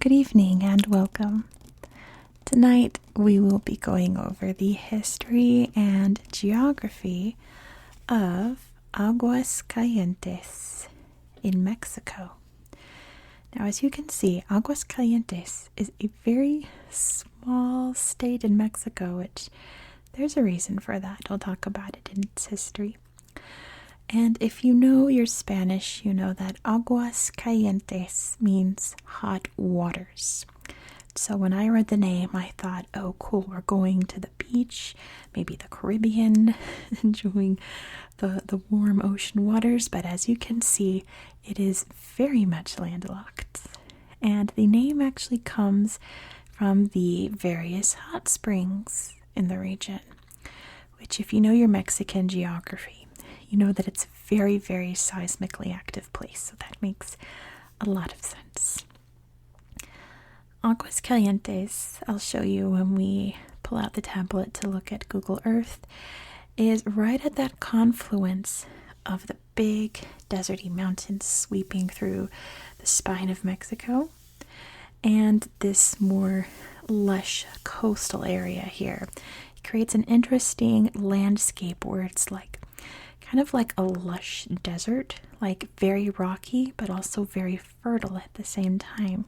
Good evening and welcome. Tonight we will be going over the history and geography of Aguascalientes in Mexico. Now, as you can see, Aguascalientes is a very small state in Mexico, which there's a reason for that. I'll talk about it in its history. And if you know your Spanish, you know that Aguas Calientes means hot waters. So when I read the name, I thought, oh, cool, we're going to the beach, maybe the Caribbean, enjoying the warm ocean waters. But as you can see, it is very much landlocked. And the name actually comes from the various hot springs in the region, which if you know your Mexican geography, you know that it's a very, very seismically active place, so that makes a lot of sense. Aguascalientes, I'll show you when we pull out the tablet to look at Google Earth, is right at that confluence of the big deserty mountains sweeping through the spine of Mexico and this more lush coastal area here. It creates an interesting landscape where it's like kind of like a lush desert, like very rocky, but also very fertile at the same time.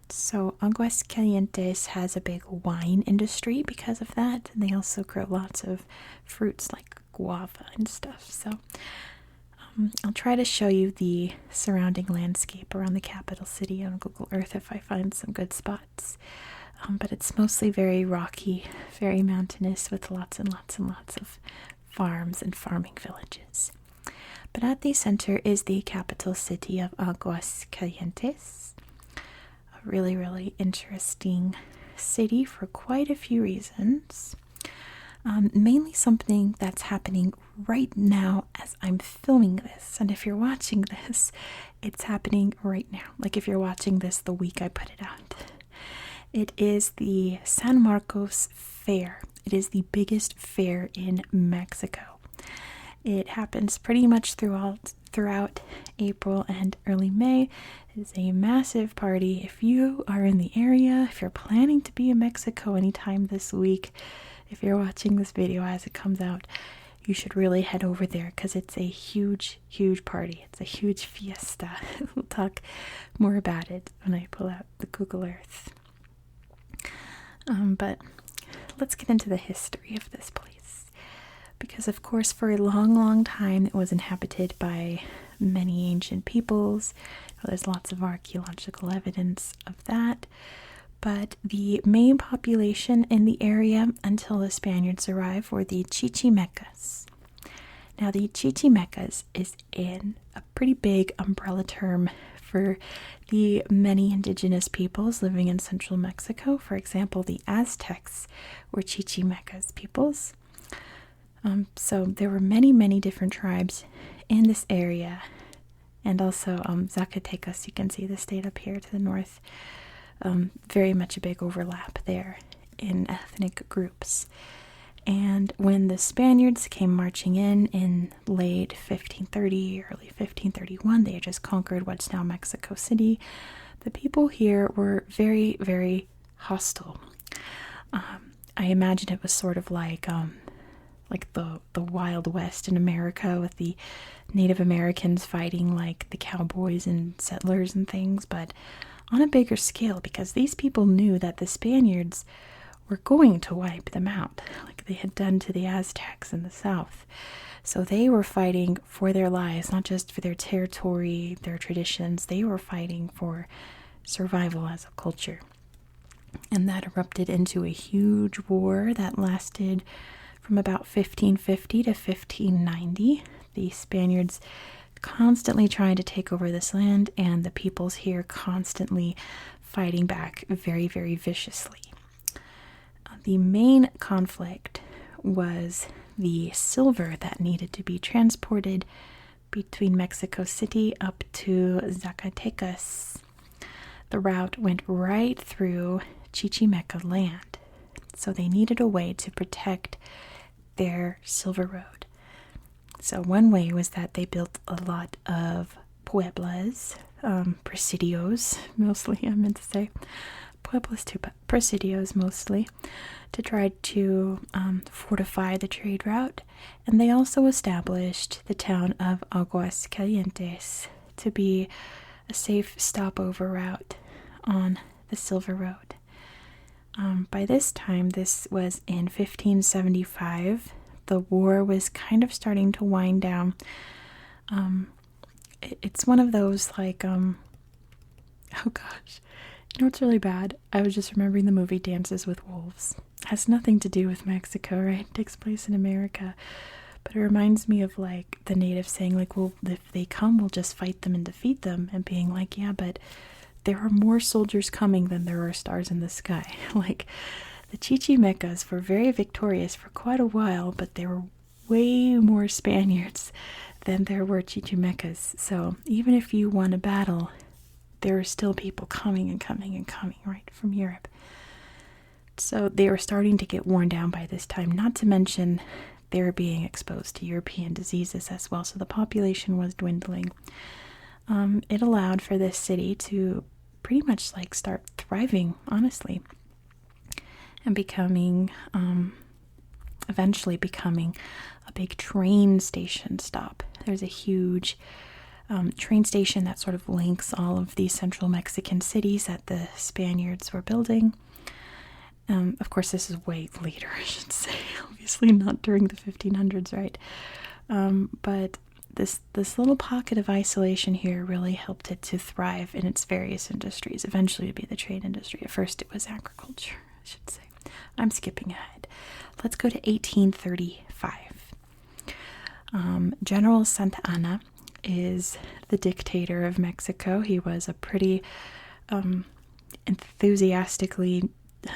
So Aguascalientes has a big wine industry because of that, and they also grow lots of fruits like guava and stuff. So I'll try to show you the surrounding landscape around the capital city on Google Earth if I find some good spots. But it's mostly very rocky, very mountainous with lots and lots and lots of farms and farming villages. But at the center is the capital city of Aguascalientes, a really, really interesting city for quite a few reasons. Mainly something that's happening right now as I'm filming this. And if you're watching this, it's happening right now. Like if you're watching this the week I put it out. It is the San Marcos Fair. It is the biggest fair in Mexico. It happens pretty much throughout April and early May. It is a massive party. If you are in the area, if you're planning to be in Mexico anytime this week, if you're watching this video as it comes out, you should really head over there because it's a huge, huge party. It's a huge fiesta. We'll talk more about it when I pull out the Google Earth. But let's get into the history of this place. Because, of course, for a long, long time, it was inhabited by many ancient peoples. There's lots of archaeological evidence of that. But the main population in the area until the Spaniards arrived were the Chichimecas. Now, the Chichimecas is a pretty big umbrella term for the many indigenous peoples living in central Mexico. For example, the Aztecs were Chichimecas peoples. So there were many, many different tribes in this area. And also Zacatecas, you can see the state up here to the north. Very much a big overlap there in ethnic groups. And when the Spaniards came marching in late 1530, early 1531, they had just conquered what's now Mexico City. The people here were very, very hostile. I imagine it was sort of like the Wild West in America with the Native Americans fighting like the cowboys and settlers and things, but on a bigger scale because these people knew that the Spaniards were going to wipe them out, like they had done to the Aztecs in the south. So they were fighting for their lives, not just for their territory, their traditions. They were fighting for survival as a culture. And that erupted into a huge war that lasted from about 1550 to 1590. The Spaniards constantly trying to take over this land, and the peoples here constantly fighting back very, very viciously. The main conflict was the silver that needed to be transported between Mexico City up to Zacatecas. The route went right through Chichimeca land, so they needed a way to protect their silver road. So one way was that they built a lot of pueblas, presidios, mostly, I meant to say. Pueblos too, but presidios mostly, to try to fortify the trade route. And they also established the town of Aguascalientes to be a safe stopover route on the Silver Road. By this time, this was in 1575, the war was kind of starting to wind down. It's one of those, like, oh gosh, you know what's really bad? I was just remembering the movie Dances with Wolves. It has nothing to do with Mexico, right? It takes place in America. But it reminds me of, like, the natives saying, like, well, if they come, we'll just fight them and defeat them. And being like, yeah, but there are more soldiers coming than there are stars in the sky. Like, the Chichimecas were very victorious for quite a while, but there were way more Spaniards than there were Chichimecas. So even if you won a battle, there were still people coming and coming and coming, right, from Europe. So they were starting to get worn down by this time, not to mention they were being exposed to European diseases as well. So the population was dwindling. It allowed for this city to pretty much, like, start thriving, honestly, and eventually becoming a big train station stop. There's a huge train station that sort of links all of these central Mexican cities that the Spaniards were building. Of course, this is way later, I should say. Obviously not during the 1500s, right? But this little pocket of isolation here really helped it to thrive in its various industries, eventually to be the trade industry. At first it was agriculture, I should say. I'm skipping ahead. Let's go to 1835. General Santa Anna is the dictator of Mexico. He was a pretty enthusiastically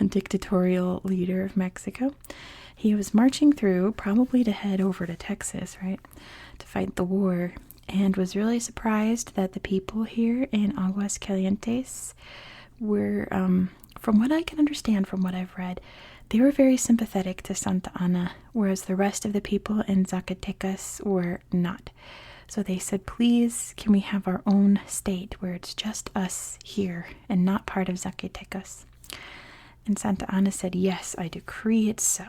dictatorial leader of Mexico. He was marching through, probably to head over to Texas, right, to fight the war, and was really surprised that the people here in Aguascalientes were, from what I can understand, from what I've read, they were very sympathetic to Santa Anna, whereas the rest of the people in Zacatecas were not. So they said, please, can we have our own state where it's just us here and not part of Zacatecas? And Santa Anna said, yes, I decree it so.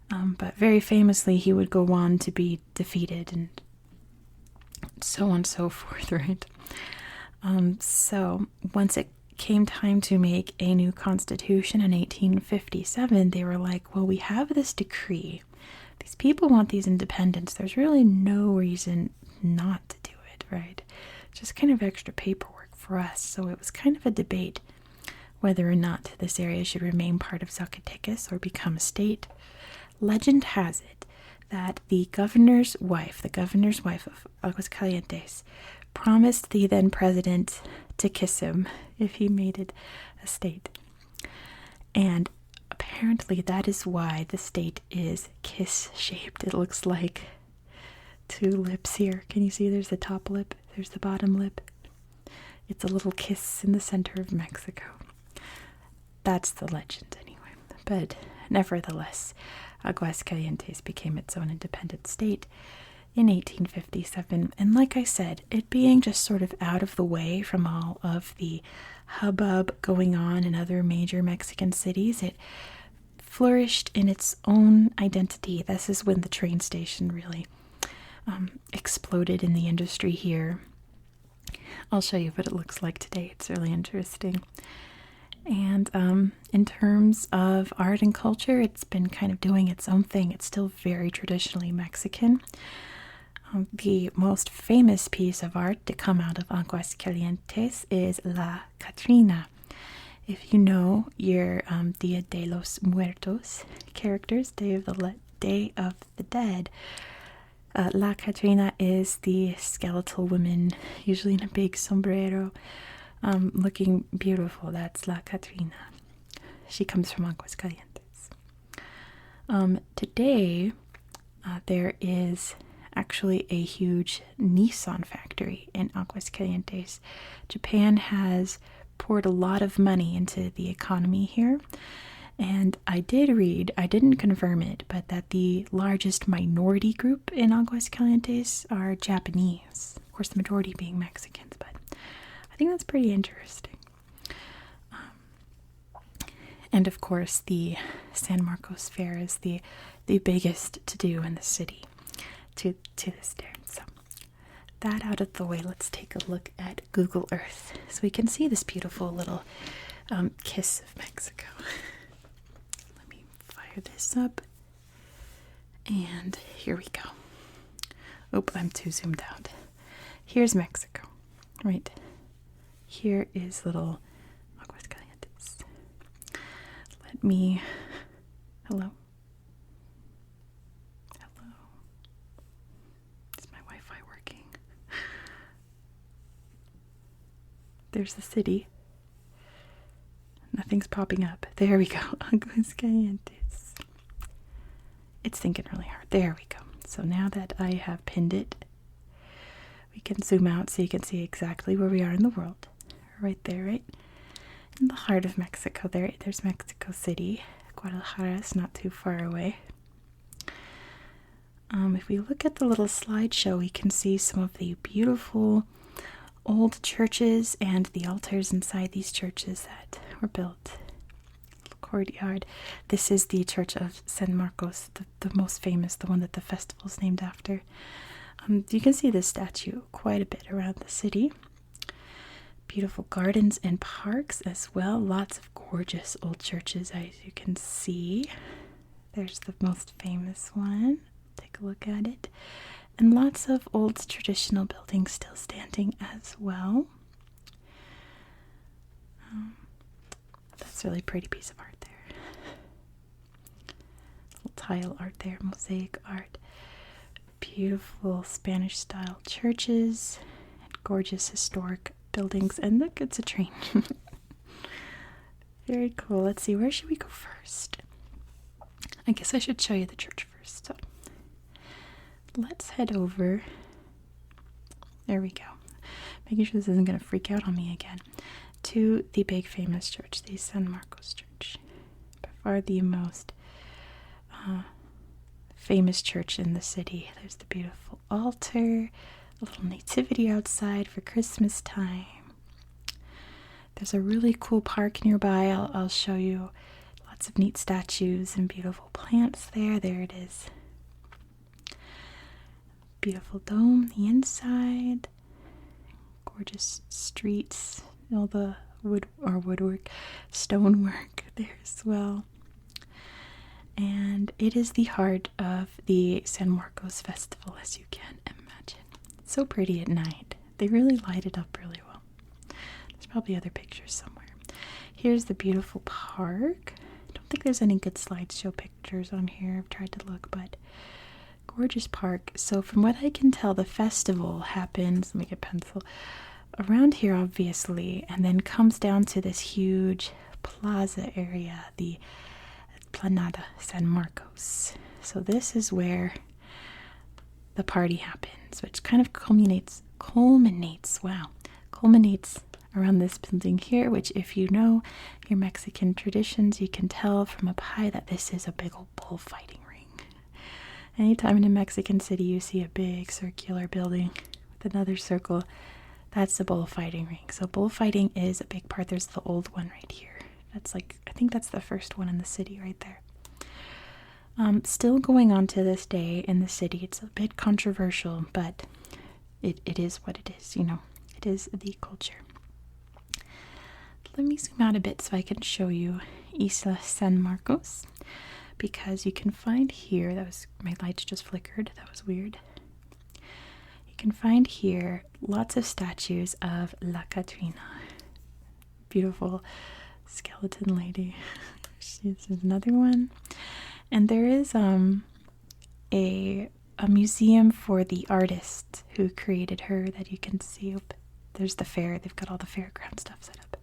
But very famously, he would go on to be defeated and so on and so forth, right? So once it came time to make a new constitution in 1857, they were like, well, we have this decree. These people want these independence. There's really no reason not to do it, right? Just kind of extra paperwork for us. So it was kind of a debate whether or not this area should remain part of Zacatecas or become a state. Legend has it that the governor's wife of Aguascalientes, promised the then president to kiss him if he made it a state. And apparently that is why the state is kiss-shaped. It looks like two lips here. Can you see there's the top lip, there's the bottom lip? It's a little kiss in the center of Mexico. That's the legend anyway. But nevertheless, Aguascalientes became its own independent state in 1857. And like I said, it being just sort of out of the way from all of the hubbub going on in other major Mexican cities, it flourished in its own identity. This is when the train station really exploded in the industry here. I'll show you what it looks like today. It's really interesting. And in terms of art and culture, it's been kind of doing its own thing. It's still very traditionally Mexican. The most famous piece of art to come out of Aguascalientes is La Catrina. If you know your Dia de los Muertos characters, Day of the Dead, La Catrina is the skeletal woman, usually in a big sombrero, looking beautiful. That's La Catrina. She comes from Aguascalientes. Today, there is actually a huge Nissan factory in Aguascalientes. Japan has poured a lot of money into the economy here. And I did read, I didn't confirm it, but that the largest minority group in Aguascalientes are Japanese. Of course the majority being Mexicans, but I think that's pretty interesting. And of course, the San Marcos Fair is the biggest to do in the city to this day. So that out of the way, let's take a look at Google Earth so we can see this beautiful little kiss of Mexico. Let me fire this up. And here we go. Oh, I'm too zoomed out. Here's Mexico. Right. Here is little Aguascalientes. Let me... Hello? Hello? Is my Wi-Fi working? There's the city. Nothing's popping up. There we go. Aguascalientes. It's thinking really hard. There we go. So now that I have pinned it, we can zoom out so you can see exactly where we are in the world. Right there, right? In the heart of Mexico. There's Mexico City. Guadalajara is not too far away. If we look at the little slideshow, we can see some of the beautiful old churches and the altars inside these churches that were built. Courtyard. This is the Church of San Marcos, the most famous, the one that the festival is named after. You can see this statue quite a bit around the city. Beautiful gardens and parks as well. Lots of gorgeous old churches, as you can see. There's the most famous one. Take a look at it. And lots of old traditional buildings still standing as well. That's a really pretty piece of art there. Little tile art there, mosaic art. Beautiful Spanish style churches and gorgeous historic buildings. And look, it's a train. Very cool. Let's see, where should we go first? I guess I should show you the church first. So let's head over. There we go. Making sure this isn't going to freak out on me again. To the big famous church, the San Marcos Church. By far the most famous church in the city. There's the beautiful altar, a little nativity outside for Christmas time. There's a really cool park nearby. I'll show you lots of neat statues and beautiful plants there. There it is. Beautiful dome, the inside. Gorgeous streets. All the woodwork, stonework there as well. And it is the heart of the San Marcos Festival, as you can imagine. It's so pretty at night. They really light it up really well. There's probably other pictures somewhere. Here's the beautiful park. I don't think there's any good slideshow pictures on here. I've tried to look, but gorgeous park. So from what I can tell, the festival happens, let me get a pencil, around here obviously, and then comes down to this huge plaza area, the Planada San Marcos. So this is where the party happens, which kind of culminates around this building here, which if you know your Mexican traditions, you can tell from up high that this is a big old bullfighting ring. Anytime in a Mexican city you see a big circular building with another circle, that's the bullfighting ring. So bullfighting is a big part. There's the old one right here. That's I think that's the first one in the city right there. Still going on to this day in the city. It's a bit controversial, but it is what it is, you know. It is the culture. Let me zoom out a bit so I can show you Isla San Marcos, because you can find here, my lights just flickered, that was weird. You can find here lots of statues of La Catrina. Beautiful skeleton lady. She's another one. And there is a museum for the artist who created her that you can see. There's the fair. They've got all the fairground stuff set up.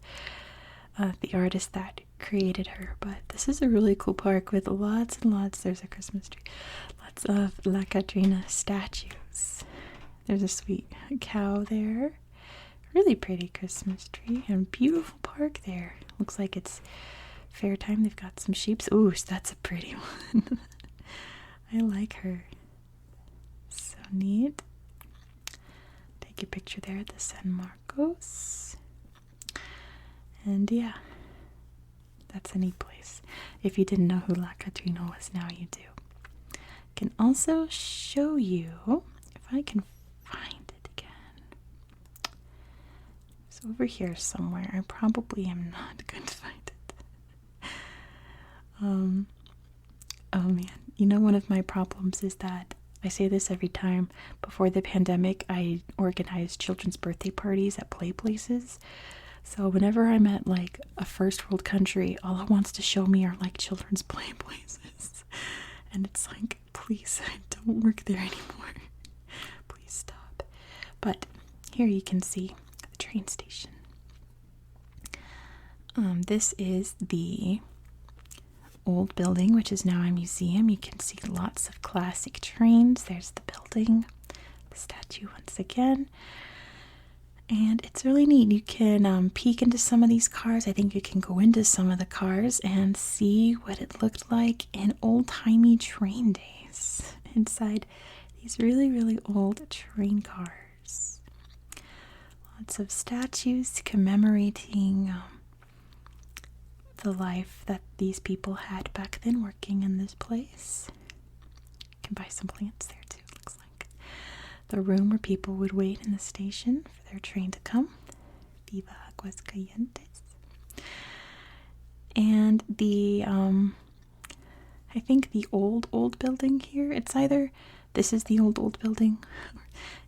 The artist that created her. But this is a really cool park with lots and lots. There's a Christmas tree. Lots of La Catrina statues. There's a sweet cow there. Really pretty Christmas tree. And beautiful park there. Looks like it's fair time. They've got some sheep. Ooh, that's a pretty one. I like her. So neat. Take take a picture there at the San Marcos. And yeah, that's a neat place. If you didn't know who La Catrina was, now you do. I can also show you, if I can find it again. It's over here somewhere. I probably am not going to find it. Oh man, you know, one of my problems is that I say this every time. Before the pandemic, I organized children's birthday parties at play places. So whenever I'm at like a first world country, all it wants to show me are like children's play places. And it's like, please, I don't work there anymore. Please stop. But here you can see the train station. This is the old building, which is now a museum. You can see lots of classic trains. There's the building, the statue once again. And it's really neat. You can peek into some of these cars. I think you can go into some of the cars and see what it looked like in old-timey train days inside these really, really old train cars. Lots of statues commemorating the life that these people had back then working in this place. You can buy some plants there too, it looks like. The room where people would wait in the station for their train to come. Viva Aguascalientes. And the, I think the old building here, it's either, this is the old building,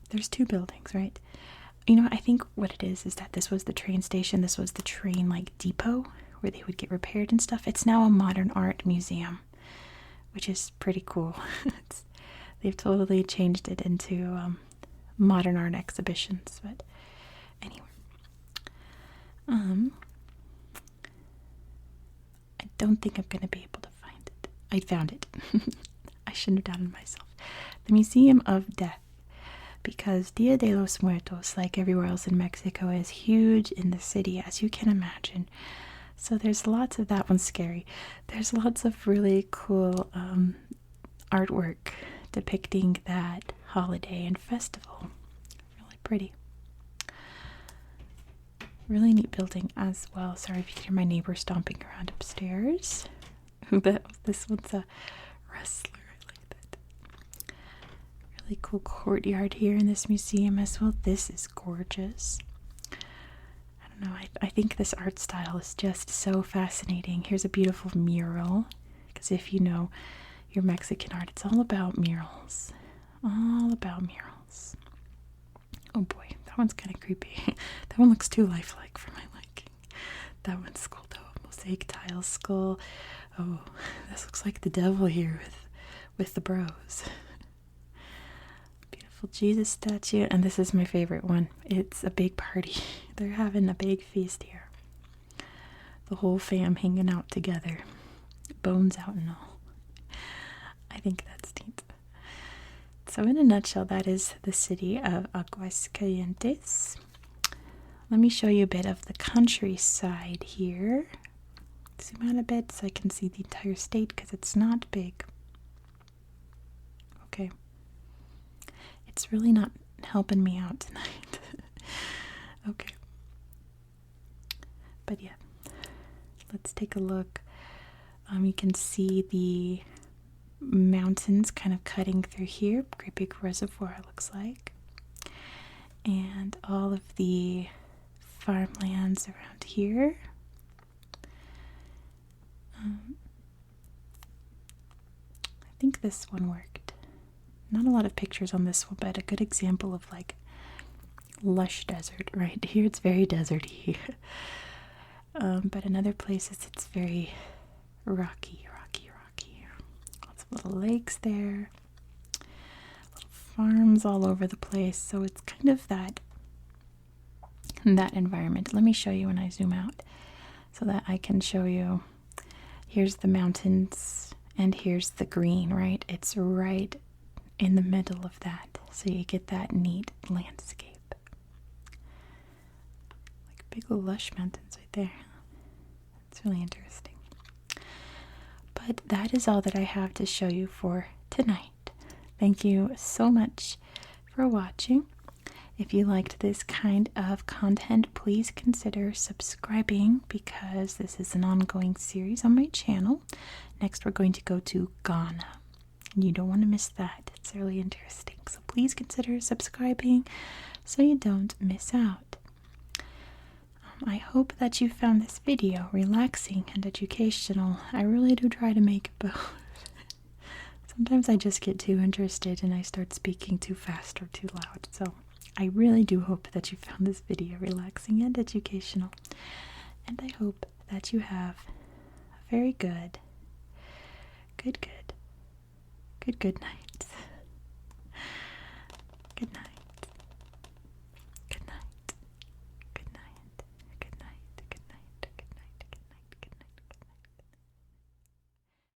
there's two buildings, right? You know, I think what it is that this was the train station, this was the train, like, depot, where they would get repaired and stuff. It's now a modern art museum, which is pretty cool. They've totally changed it into modern art exhibitions. But anyway, I don't think I'm going to be able to find it. I found it. I shouldn't have done it myself. The Museum of Death, because Dia de los Muertos, like everywhere else in Mexico, is huge in the city, as you can imagine. So there's lots of that one's scary. There's lots of really cool artwork depicting that holiday and festival. Really pretty. Really neat building as well. Sorry if you hear my neighbor stomping around upstairs. This one's a wrestler. I like that. Really cool courtyard here in this museum as well. This is gorgeous. No, I think this art style is just so fascinating. Here's a beautiful mural, because if you know your Mexican art, it's all about murals. All about murals. Oh boy, that one's kind of creepy. That one looks too lifelike for my liking. That one's cool though. Mosaic tile skull. Oh, this looks like the devil here with the bros. Jesus statue, and this is my favorite one. It's a big party. They're having a big feast here. The whole fam hanging out together. Bones out and all. I think that's neat. So in a nutshell, that is the city of Aguascalientes. Let me show you a bit of the countryside here. Zoom out a bit so I can see the entire state because it's not big. Okay. It's really not helping me out tonight. Okay. But yeah, let's take a look. You can see the mountains kind of cutting through here. Great big reservoir, it looks like. And all of the farmlands around here. I think this one worked. Not a lot of pictures on this one, but a good example of like lush desert. Right here it's very deserty. But in other places it's very rocky. Lots of little lakes there. Little farms all over the place. So it's kind of that environment. Let me show you when I zoom out so that I can show you. Here's the mountains and here's the green, right? It's right in the middle of that, so you get that neat landscape. Like big lush mountains right there. It's really interesting. But that is all that I have to show you for tonight. Thank you so much for watching. If you liked this kind of content, please consider subscribing because this is an ongoing series on my channel. Next, we're going to go to Ghana. You don't want to miss that. It's really interesting. So please consider subscribing so you don't miss out. I hope that you found this video relaxing and educational. I really do try to make both. Sometimes I just get too interested and I start speaking too fast or too loud. So I really do hope that you found this video relaxing and educational. And I hope that you have a very good night.